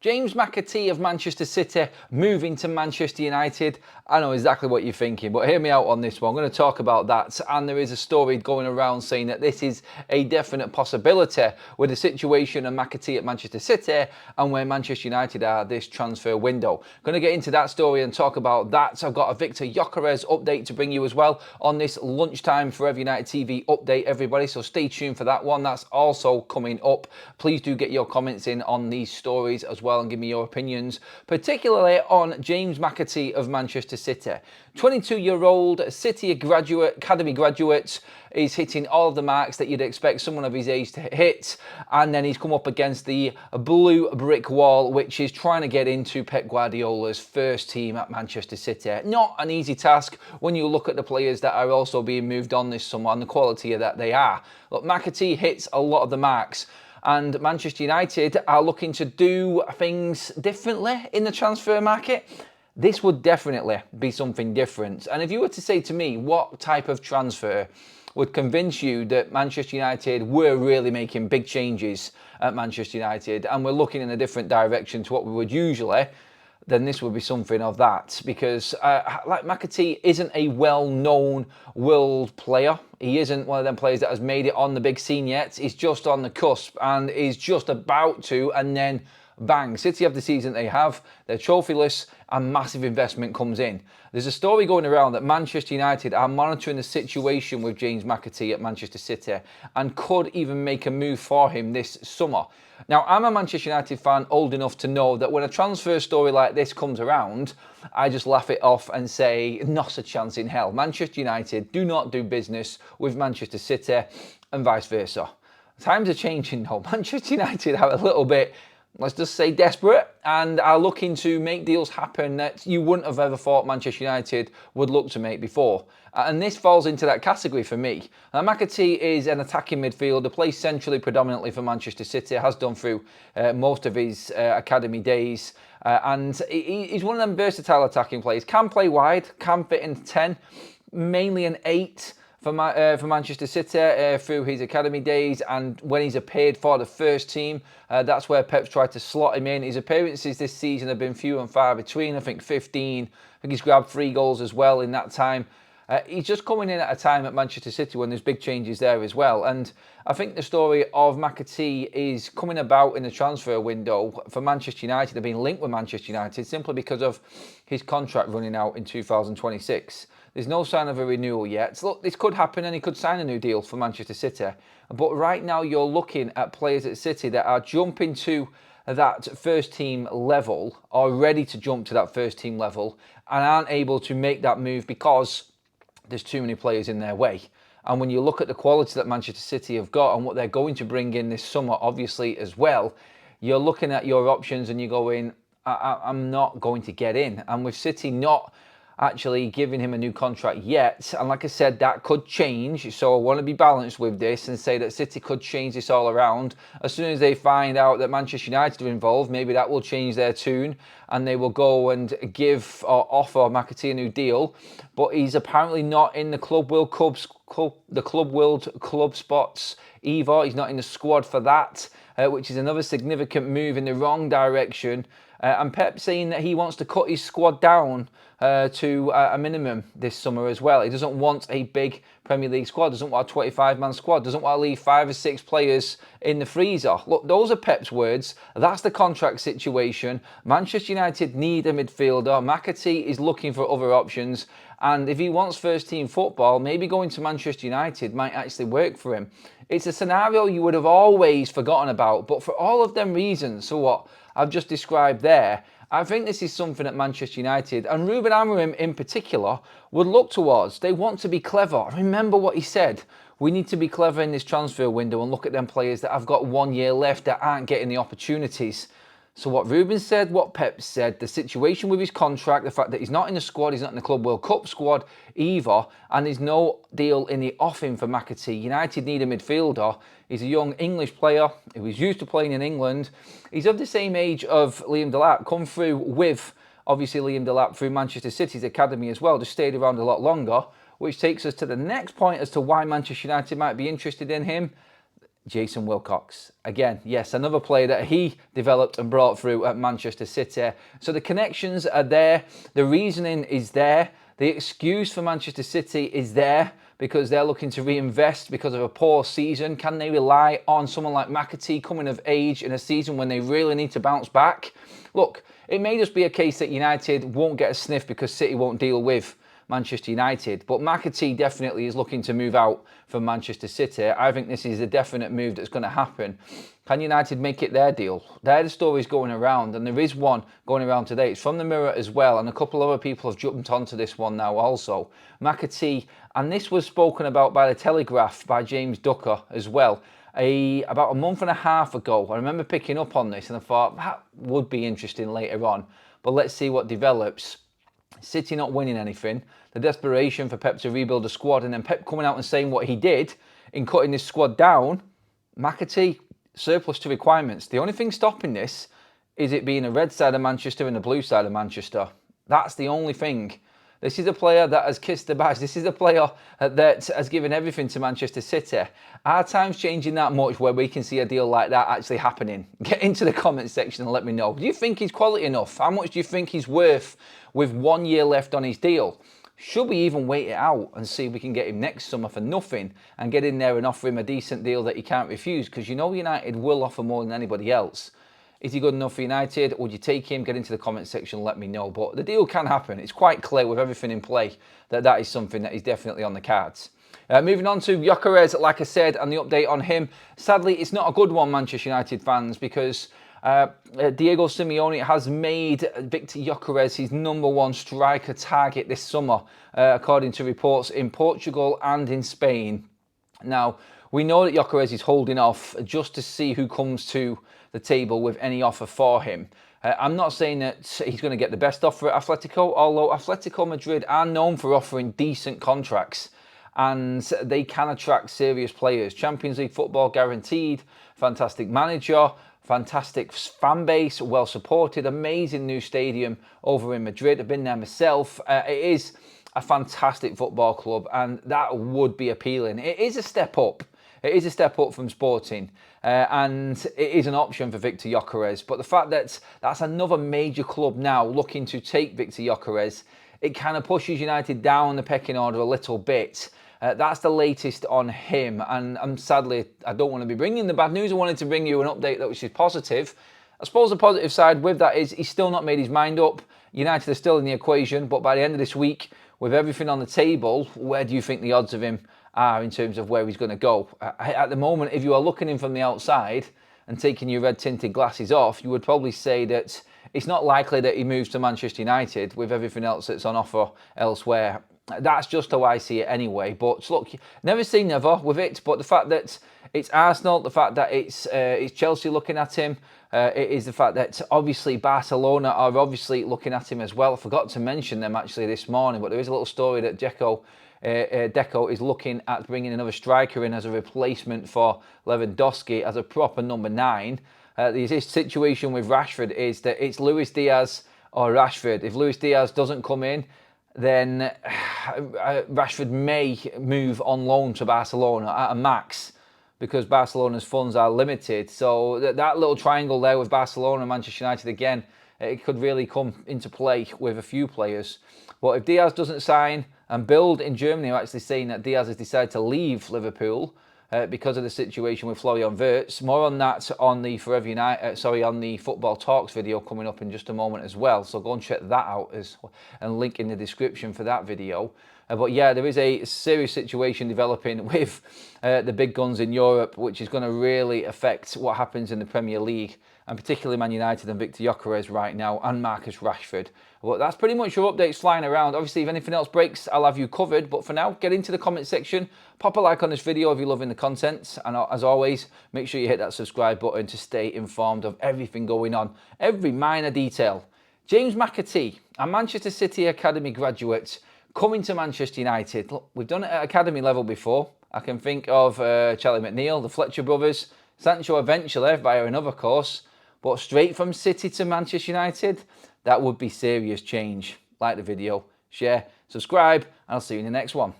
James McAtee of Manchester City moving to Manchester United. I know exactly what you're thinking, but hear me out on this one. I'm going to talk about that, and there is a story going around saying that this is a definite possibility with the situation of McAtee at Manchester City and where Manchester United are this transfer window. I'm going to get into that story and talk about that. I've got a Viktor Gyökeres update to bring you as well on this lunchtime Forever United TV update, everybody, so stay tuned for that one. That's also coming up. Please do get your comments in on these stories as well and give me your opinions, particularly on James McAtee of Manchester City. 22-year-old City Academy graduate is hitting all of the marks that you'd expect someone of his age to hit, and then he's come up against the blue brick wall, which is trying to get into Pep Guardiola's first team at Manchester City. Not an easy task when you look at the players that are also being moved on this summer and the quality that they are. Look, McAtee hits a lot of the marks, and Manchester United are looking to do things differently in the transfer market. This would definitely be something different. And if you were to say to me, what type of transfer would convince you that Manchester United were really making big changes at Manchester United and we're looking in a different direction to what we would usually, then this would be something of that. Because like McAtee isn't a well-known world player. He isn't one of them players that has made it on the big scene yet. He's just on the cusp and is just about to, and then bang, City have the season they have, they're trophyless, and massive investment comes in. There's a story going around that Manchester United are monitoring the situation with James McAtee at Manchester City and could even make a move for him this summer. Now, I'm a Manchester United fan old enough to know that when a transfer story like this comes around, I just laugh it off and say, not a chance in hell. Manchester United do not do business with Manchester City and vice versa. Times are changing though. Manchester United are a little bit, let's just say, desperate and are looking to make deals happen that you wouldn't have ever thought Manchester United would look to make before. And this falls into that category for me. Now, McAtee is an attacking midfielder, plays centrally predominantly for Manchester City, has done through most of his academy days. And he's one of them versatile attacking players. Can play wide, can fit in 10, mainly an 8. For Manchester City through his academy days, and when he's appeared for the first team, that's where Pep's tried to slot him in. His appearances this season have been few and far between. I think 15. I think he's grabbed 3 goals as well in that time. He's just coming in at a time at Manchester City when there's big changes there as well. And I think the story of McAtee is coming about in the transfer window for Manchester United. They've been linked with Manchester United simply because of his contract running out in 2026. There's no sign of a renewal yet. So look, this could happen and he could sign a new deal for Manchester City. But right now you're looking at players at City that are jumping to that first team level, or ready to jump to that first team level, and aren't able to make that move because there's too many players in their way. And when you look at the quality that Manchester City have got and what they're going to bring in this summer, obviously, as well, you're looking at your options and you're going, I'm not going to get in. And with City not actually giving him a new contract yet, and like I said, that could change, so I want to be balanced with this and say that City could change this all around. As soon as they find out that Manchester United are involved, maybe that will change their tune and they will go and give or offer McAtee a new deal. But he's apparently not in the Club World Club spots either. He's not in the squad for that, which is another significant move in the wrong direction. And Pep saying that he wants to cut his squad down to a minimum this summer as well. He doesn't want a big Premier League squad, doesn't want a 25-man squad, doesn't want to leave 5 or 6 players in the freezer. Look, those are Pep's words. That's the contract situation. Manchester United need a midfielder. McAtee is looking for other options. And if he wants first-team football, maybe going to Manchester United might actually work for him. It's a scenario you would have always forgotten about, but for all of them reasons, so what I've just described there, I think this is something that Manchester United, and Ruben Amorim in particular, would look towards. They want to be clever. Remember what he said. We need to be clever in this transfer window and look at them players that have got 1 year left that aren't getting the opportunities. So what Ruben said, what Pep said, the situation with his contract, the fact that he's not in the squad, he's not in the Club World Cup squad either, and there's no deal in the offing for McAtee. United need a midfielder. He's a young English player. He was used to playing in England. He's of the same age of Liam Delap, come through with, obviously, Liam Delap through Manchester City's academy as well, just stayed around a lot longer, which takes us to the next point as to why Manchester United might be interested in him. Jason Wilcox. Again, yes, another player that he developed and brought through at Manchester City. So the connections are there, the reasoning is there, the excuse for Manchester City is there because they're looking to reinvest because of a poor season. Can they rely on someone like McAtee coming of age in a season when they really need to bounce back? Look, it may just be a case that United won't get a sniff because City won't deal with Manchester United, but McAtee definitely is looking to move out from Manchester City. I think this is a definite move that's going to happen. Can United make it their deal? They're the stories going around, and there is one going around today. It's from the Mirror as well, and a couple other people have jumped onto this one now also. McAtee, and this was spoken about by the Telegraph, by James Ducker as well. About a month and a half ago, I remember picking up on this and I thought that would be interesting later on, but let's see what develops. City not winning anything, the desperation for Pep to rebuild the squad, and then Pep coming out and saying what he did in cutting this squad down. McAtee, surplus to requirements. The only thing stopping this is it being a red side of Manchester and a blue side of Manchester. That's the only thing. This is a player that has kissed the badge. This is a player that has given everything to Manchester City. Are times changing that much where we can see a deal like that actually happening? Get into the comment section and let me know. Do you think he's quality enough? How much do you think he's worth with 1 year left on his deal? Should we even wait it out and see if we can get him next summer for nothing and get in there and offer him a decent deal that he can't refuse? Because you know United will offer more than anybody else. Is he good enough for United? Would you take him? Get into the comment section and let me know. But the deal can happen. It's quite clear with everything in play that that is something that is definitely on the cards. Moving on to Gyökeres, like I said, and the update on him. Sadly, it's not a good one, Manchester United fans, because Diego Simeone has made Viktor Gyökeres his #1 striker target this summer, according to reports in Portugal and in Spain. Now, we know that Gyökeres is holding off just to see who comes to the table with any offer for him. I'm not saying that he's going to get the best offer at Atletico, although Atletico Madrid are known for offering decent contracts and they can attract serious players. Champions League football guaranteed, fantastic manager, fantastic fan base, well supported, amazing new stadium over in Madrid. I've been there myself. It is a fantastic football club and that would be appealing. It is a step up. It is a step up from Sporting and it is an option for Viktor Gyökeres. But the fact that that's another major club now looking to take Viktor Gyökeres, it kind of pushes United down the pecking order a little bit. That's the latest on him. And sadly, I don't want to be bringing the bad news. I wanted to bring you an update that which is positive. I suppose the positive side with that is he's still not made his mind up. United are still in the equation. But by the end of this week, with everything on the table, where do you think the odds of him are in terms of where he's going to go? At the moment, if you are looking in from the outside and taking your red tinted glasses off, you would probably say that it's not likely that he moves to Manchester United with everything else that's on offer elsewhere. That's just how I see it anyway. But look, never say never with it. But the fact that it's Arsenal, the fact that it's Chelsea looking at him, it is the fact that obviously Barcelona are obviously looking at him as well. I forgot to mention them actually this morning, but there is a little story that Deco is looking at bringing another striker in as a replacement for Lewandowski as a proper #9. The situation with Rashford is that it's Luis Diaz or Rashford. If Luis Diaz doesn't come in, then Rashford may move on loan to Barcelona at a max because Barcelona's funds are limited. So that little triangle there with Barcelona and Manchester United again, it could really come into play with a few players. But if Diaz doesn't sign, and Bild in Germany are actually saying that Diaz has decided to leave Liverpool because of the situation with Florian Wirtz. More on that on the on the Football Talks video coming up in just a moment as well. So go and check that out and link in the description for that video. But yeah, there is a serious situation developing with the big guns in Europe, which is going to really affect what happens in the Premier League, and particularly Man United and Viktor Gyökeres right now, and Marcus Rashford. But that's pretty much your updates flying around. Obviously, if anything else breaks, I'll have you covered. But for now, get into the comment section, pop a like on this video if you're loving the content. And as always, make sure you hit that subscribe button to stay informed of everything going on, every minor detail. James McAtee, a Manchester City Academy graduate, coming to Manchester United. Look, we've done it at academy level before. I can think of Charlie McNeil, the Fletcher brothers, Sancho eventually via another course. But straight from City to Manchester United, that would be serious change. Like the video, share, subscribe, and I'll see you in the next one.